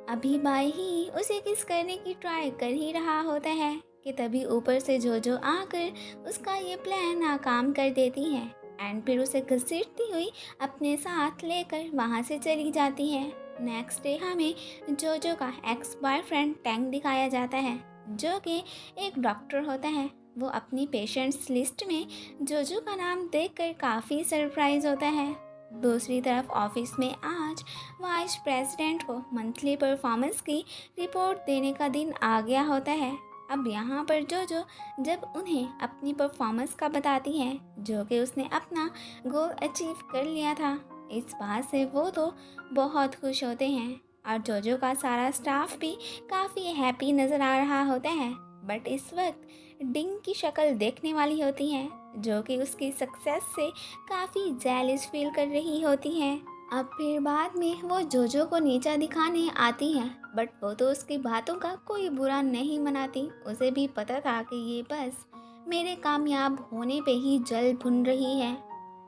अभी बाई ही उसे किस करने की ट्राई कर ही रहा होता है कि तभी ऊपर से जोजो आकर उसका ये प्लान नाकाम कर देती है एंड फिर उसे घसीटती हुई अपने साथ लेकर वहाँ से चली जाती है। नेक्स्ट डे हमें जोजो का एक्स बॉयफ्रेंड टैंक दिखाया जाता है जो कि एक डॉक्टर होता है। वो अपनी पेशेंट्स लिस्ट में जोजो का नाम देखकर काफ़ी सरप्राइज होता है। दूसरी तरफ ऑफिस में आज वाइस प्रेसिडेंट को मंथली परफॉर्मेंस की रिपोर्ट देने का दिन आ गया होता है। अब यहाँ पर जोजो जब उन्हें अपनी परफॉर्मेंस का बताती है जो कि उसने अपना गोल अचीव कर लिया था, इस बात से वो तो बहुत खुश होते हैं और जोजो का सारा स्टाफ भी काफ़ी हैप्पी नज़र आ रहा होता है। बट इस वक्त डिंग की शक्ल देखने वाली होती है जो कि उसकी सक्सेस से काफ़ी जेलस फील कर रही होती है। अब फिर बाद में वो जोजो को नीचा दिखाने आती है बट वो तो उसकी बातों का कोई बुरा नहीं मनाती। उसे भी पता था कि ये बस मेरे कामयाब होने पे ही जल भुन रही है।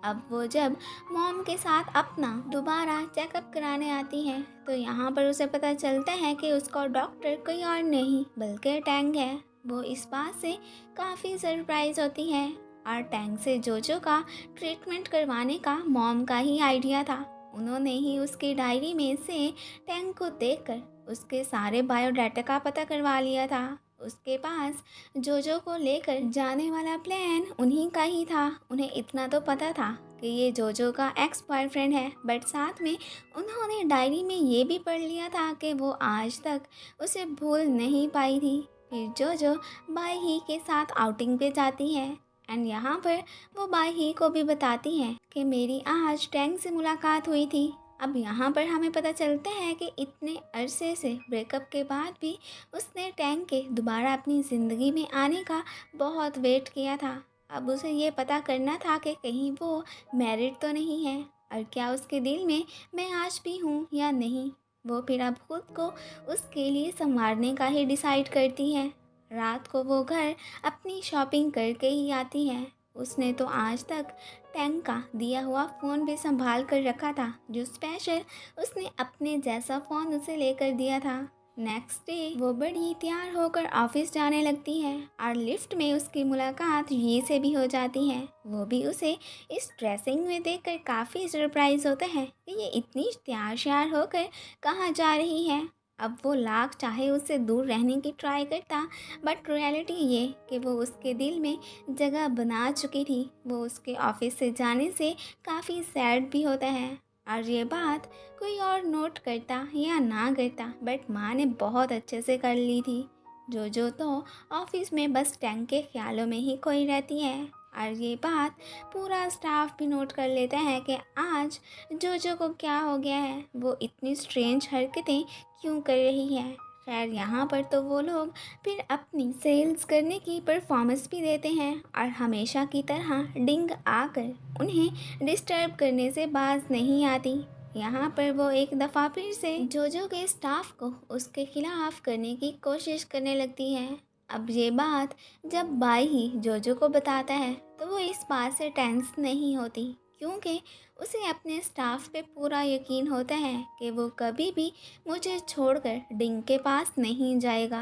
अब वो जब मॉम के साथ अपना दोबारा चेकअप कराने आती है तो यहाँ पर उसे पता चलता है कि उसका डॉक्टर कोई और नहीं बल्कि टैंग है। वो इस बात से काफ़ी सरप्राइज होती है और टैंग से जोजो का ट्रीटमेंट करवाने का मॉम का ही आइडिया था। उन्होंने ही उसकी डायरी में से टैंग को देखकर उसके सारे बायोडाटा का पता करवा लिया था। उसके पास जोजो को लेकर जाने वाला प्लान उन्हीं का ही था। उन्हें इतना तो पता था कि ये जोजो का एक्स बॉयफ्रेंड है बट साथ में उन्होंने डायरी में ये भी पढ़ लिया था कि वो आज तक उसे भूल नहीं पाई थी। फिर जोजो बाई ही के साथ आउटिंग पे जाती है एंड यहाँ पर वो बाई ही को भी बताती है कि मेरी आज टैंग से मुलाकात हुई थी। अब यहाँ पर हमें पता चलता है कि इतने अरसे से ब्रेकअप के बाद भी उसने टैंग के दोबारा अपनी ज़िंदगी में आने का बहुत वेट किया था। अब उसे ये पता करना था कि कहीं वो मैरिड तो नहीं है और क्या उसके दिल में मैं आज भी हूँ या नहीं। वो फिर अब खुद को उसके लिए संवारने का ही डिसाइड करती है। रात को वो घर अपनी शॉपिंग करके ही आती है। उसने तो आज तक टैंग का दिया हुआ फ़ोन भी संभाल कर रखा था जो स्पेशल उसने अपने जैसा फ़ोन उसे लेकर दिया था। नेक्स्ट डे वो बड़ी तैयार होकर ऑफिस जाने लगती है और लिफ्ट में उसकी मुलाकात ये से भी हो जाती है। वो भी उसे इस ड्रेसिंग में देखकर काफ़ी सरप्राइज होता है कि ये इतनी तैयार श्यार होकर कहाँ जा रही है। अब वो लाख चाहे उससे दूर रहने की ट्राई करता बट रियलिटी ये कि वो उसके दिल में जगह बना चुकी थी। वो उसके ऑफिस से जाने से काफ़ी सैड भी होता है और ये बात कोई और नोट करता या ना करता बट माँ ने बहुत अच्छे से कर ली थी। जोजो तो ऑफिस में बस टैंक के ख्यालों में ही खोई रहती है और ये बात पूरा स्टाफ भी नोट कर लेता है कि आज जोजो को क्या हो गया है, वो इतनी स्ट्रेंज हरकतें क्यों कर रही है। खैर यहाँ पर तो वो लोग फिर अपनी सेल्स करने की परफॉर्मेंस भी देते हैं और हमेशा की तरह डिंग आकर उन्हें डिस्टर्ब करने से बाज नहीं आती। यहाँ पर वो एक दफ़ा फिर से जोजो के स्टाफ को उसके खिलाफ करने की कोशिश करने लगती है। अब ये बात जब बाई ही जोजो को बताता है तो वो इस बात से टेंस नहीं होती क्योंकि उसे अपने स्टाफ पे पूरा यकीन होता है कि वो कभी भी मुझे छोड़कर डिंग के पास नहीं जाएगा।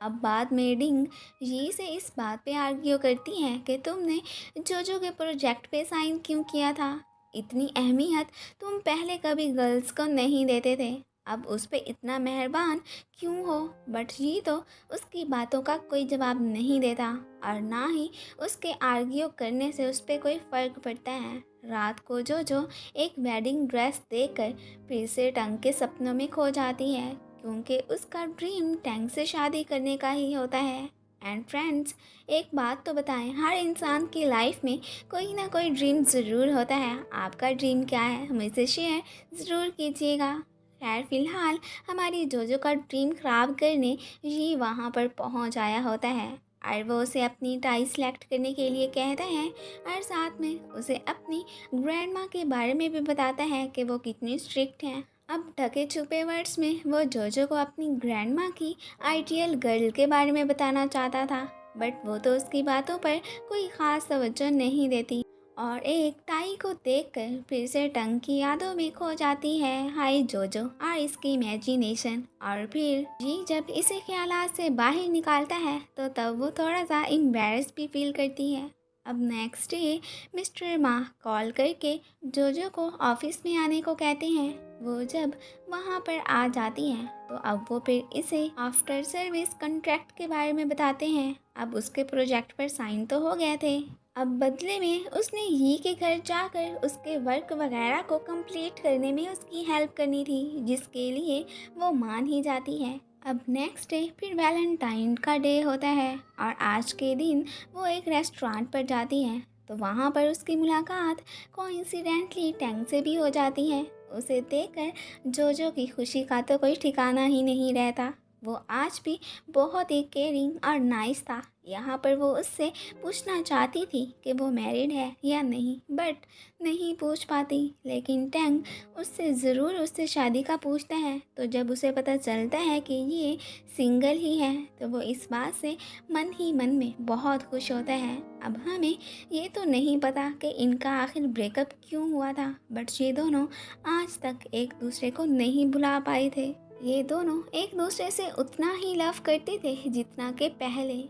अब बाद में डिंग ये से इस बात पे आर्ग्यू करती है कि तुमने जोजो के प्रोजेक्ट पे साइन क्यों किया था, इतनी अहमियत तुम पहले कभी गर्ल्स को नहीं देते थे, अब उस पे इतना मेहरबान क्यों हो। बट ये तो उसकी बातों का कोई जवाब नहीं देता और ना ही उसके आर्ग्यू करने से उस पर कोई फ़र्क पड़ता है। रात को जो एक वेडिंग ड्रेस देखकर फिर से टंग के सपनों में खो जाती है क्योंकि उसका ड्रीम टैंग से शादी करने का ही होता है। एंड फ्रेंड्स, एक बात तो बताएं, हर इंसान की लाइफ में कोई ना कोई ड्रीम ज़रूर होता है। आपका ड्रीम क्या है हमें से शेयर ज़रूर कीजिएगा। खैर फिलहाल हमारी जोजो का ड्रीम ख़राब करने ये वहाँ पर पहुँच आया होता है और वो उसे अपनी टाई सेलेक्ट करने के लिए कहता है और साथ में उसे अपनी ग्रैंड माँ के बारे में भी बताता है कि वो कितनी स्ट्रिक्ट हैं। अब ढके छुपे वर्ड्स में वो जोजो को अपनी ग्रैंड माँ की आइडियल गर्ल के बारे में बताना चाहता था बट वो तो उसकी बातों पर कोई ख़ास तवज्जो नहीं देती और एक टाई को देखकर फिर से टंग की यादों में खो जाती है। हाय जोजो और इसकी इमेजिनेशन। और फिर जी जब इसे ख्यालात से बाहर निकालता है तो तब वो थोड़ा सा एम्बेरस भी फील करती है। अब नेक्स्ट डे मिस्टर मा कॉल करके जोजो को ऑफिस में आने को कहते हैं। वो जब वहाँ पर आ जाती हैं तो अब वो फिर इसे आफ्टर सर्विस कॉन्ट्रैक्ट के बारे में बताते हैं। अब उसके प्रोजेक्ट पर साइन तो हो गए थे। अब बदले में उसने ही के घर जाकर उसके वर्क वगैरह को कंप्लीट करने में उसकी हेल्प करनी थी, जिसके लिए वो मान ही जाती है। अब नेक्स्ट डे फिर वैलेंटाइन का डे होता है और आज के दिन वो एक रेस्टोरेंट पर जाती है तो वहाँ पर उसकी मुलाकात कोइंसिडेंटली टैंग से भी हो जाती है। उसे देखकर जोजो की खुशी का तो कोई ठिकाना ही नहीं रहता। वो आज भी बहुत ही केयरिंग और नाइस था। यहाँ पर वो उससे पूछना चाहती थी कि वो मैरिड है या नहीं, बट नहीं पूछ पाती। लेकिन टैंग उससे शादी का पूछता है तो जब उसे पता चलता है कि ये सिंगल ही है तो वो इस बात से मन ही मन में बहुत खुश होता है। अब हमें ये तो नहीं पता कि इनका आखिर ब्रेकअप क्यों हुआ था, बट ये दोनों आज तक एक दूसरे को नहीं भुला पाए थे। ये दोनों एक दूसरे से उतना ही लव करते थे जितना कि पहले।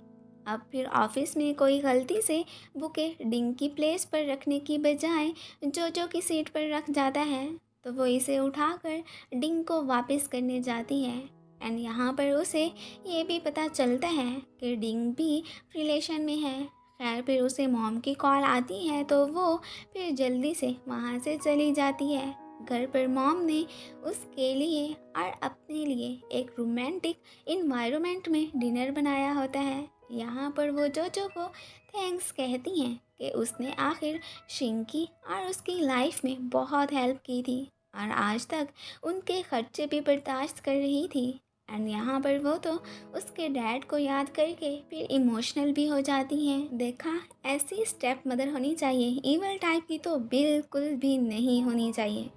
अब फिर ऑफिस में कोई गलती से बुके डिंग की प्लेस पर रखने की बजाय जोजो की सीट पर रख जाता है तो वो इसे उठाकर डिंग को वापस करने जाती है। एंड यहाँ पर उसे ये भी पता चलता है कि डिंग भी रिलेशन में है। खैर फिर उसे मॉम की कॉल आती है तो वो फिर जल्दी से वहाँ से चली जाती है। घर पर मॉम ने उसके लिए और अपने लिए एक रोमांटिक इन्वायरमेंट में डिनर बनाया होता है। यहाँ पर वो जोजो को थैंक्स कहती हैं कि उसने आखिर शिंकी और उसकी लाइफ में बहुत हेल्प की थी और आज तक उनके खर्चे भी बर्दाश्त कर रही थी। एंड यहाँ पर वो तो उसके डैड को याद करके फिर इमोशनल भी हो जाती हैं। देखा, ऐसी स्टेप मदर होनी चाहिए, ईवल टाइप की तो बिल्कुल भी नहीं होनी चाहिए।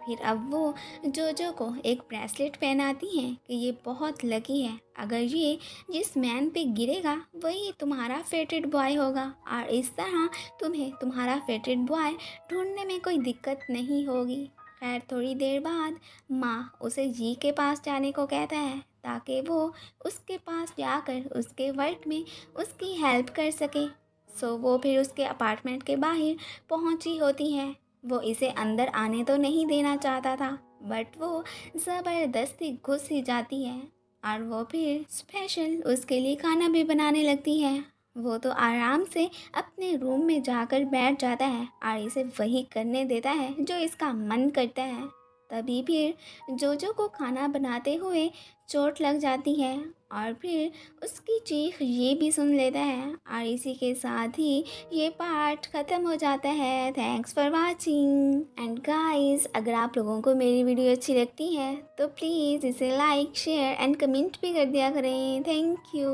फिर अब वो जोजो को एक ब्रेसलेट पहनाती हैं कि ये बहुत लकी है, अगर ये जिस मैन पे गिरेगा वही तुम्हारा फेवरेट बॉय होगा और इस तरह तुम्हें तुम्हारा फेवरेट बॉय ढूंढने में कोई दिक्कत नहीं होगी। खैर थोड़ी देर बाद माँ उसे जी के पास जाने को कहता है ताकि वो उसके पास जाकर उसके वर्क में उसकी हेल्प कर सके। सो वो फिर उसके अपार्टमेंट के बाहर पहुंची होती है। वो इसे अंदर आने तो नहीं देना चाहता था, बट वो ज़बरदस्ती घुस ही जाती है और वो फिर स्पेशल उसके लिए खाना भी बनाने लगती है। वो तो आराम से अपने रूम में जाकर बैठ जाता है और इसे वही करने देता है जो इसका मन करता है। तभी फिर जोजो को खाना बनाते हुए चोट लग जाती है और फिर उसकी चीख ये भी सुन लेता है और इसी के साथ ही ये पार्ट ख़त्म हो जाता है। Thanks for watching and guys, अगर आप लोगों को मेरी वीडियो अच्छी लगती है तो प्लीज़ इसे लाइक शेयर एंड कमेंट भी कर दिया करें। Thank you.